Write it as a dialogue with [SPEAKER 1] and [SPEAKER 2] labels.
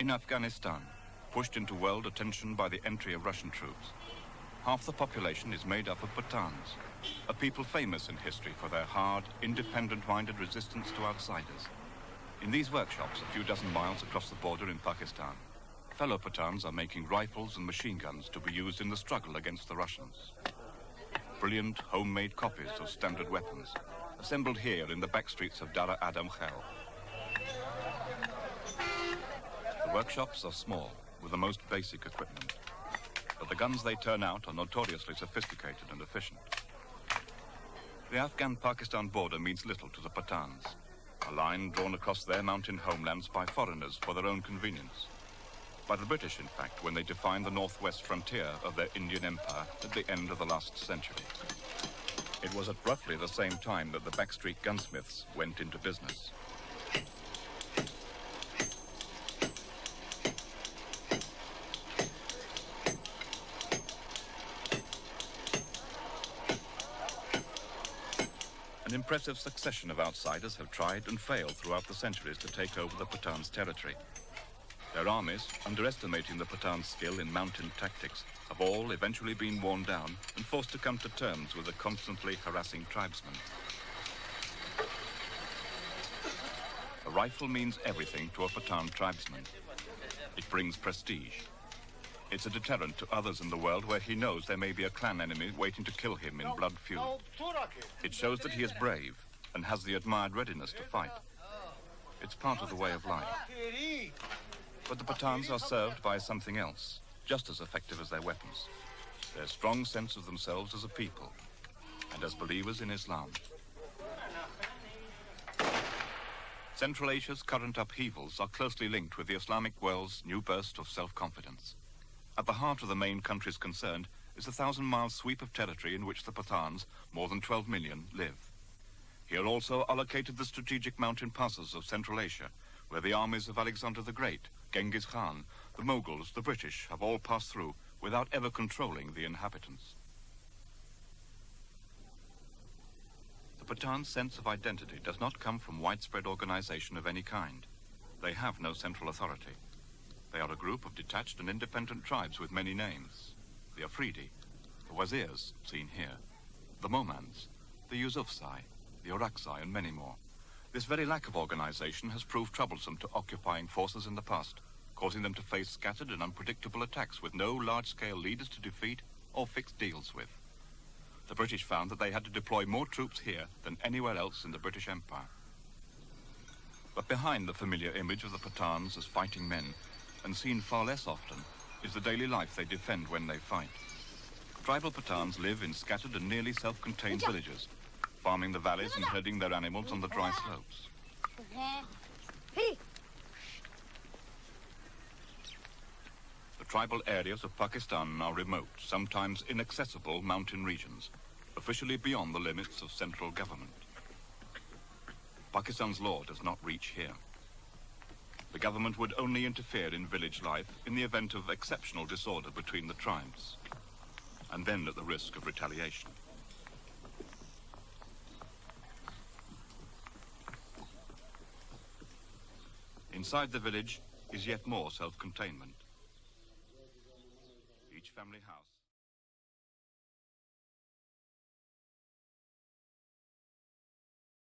[SPEAKER 1] In Afghanistan, pushed into world attention by the entry of Russian troops, half the population is made up of Pathans, a people famous in history for their hard, independent-minded resistance to outsiders. In these workshops, a few dozen miles across the border in Pakistan, fellow Pathans are making rifles and machine guns to be used in the struggle against the Russians. Brilliant, homemade copies of standard weapons, assembled here in the back streets of Dar Adam Khel. The workshops are small, with the most basic equipment, but the guns they turn out are notoriously sophisticated and efficient. The Afghan-Pakistan border means little to the Pathans, a line drawn across their mountain homelands by foreigners for their own convenience. By the British, in fact, when they defined the northwest frontier of their Indian Empire at the end of the last century. It was at roughly the same time that the backstreet gunsmiths went into business. An impressive succession of outsiders have tried and failed throughout the centuries to take over the Pathans' territory. Their armies, underestimating the Pathans' skill in mountain tactics, have all eventually been worn down and forced to come to terms with the constantly harassing tribesmen. A rifle means everything to a Pathan tribesman. It brings prestige. It's a deterrent to others in the world where he knows there may be a clan enemy waiting to kill him in blood feud. It shows that he is brave and has the admired readiness to fight. It's part of the way of life. But the Pathans are served by something else, just as effective as their weapons. Their strong sense of themselves as a people and as believers in Islam. Central Asia's current upheavals are closely linked with the Islamic world's new burst of self-confidence. At the heart of the main countries concerned is the 1,000-mile sweep of territory in which the Pathans, more than 12 million, live. Here also are located the strategic mountain passes of Central Asia, where the armies of Alexander the Great, Genghis Khan, the Mughals, the British have all passed through without ever controlling the inhabitants. The Pathan's sense of identity does not come from widespread organization of any kind. They have no central authority. They are a group of detached and independent tribes with many names. The Afridi, the Wazirs, seen here, the Momans, the Yusufzai, the Orakzai, and many more. This very lack of organization has proved troublesome to occupying forces in the past, causing them to face scattered and unpredictable attacks with no large-scale leaders to defeat or fix deals with. The British found that they had to deploy more troops here than anywhere else in the British Empire. But behind the familiar image of the Pathans as fighting men, and seen far less often, is the daily life they defend when they fight. Tribal Pathans live in scattered and nearly self-contained villages, farming the valleys and herding their animals on the dry slopes. The tribal areas of Pakistan are remote, sometimes inaccessible mountain regions, officially beyond the limits of central government. Pakistan's law does not reach here. The government would only interfere in village life in the event of exceptional disorder between the tribes, and then at the risk of retaliation. Inside the village is yet more self-containment. Each family house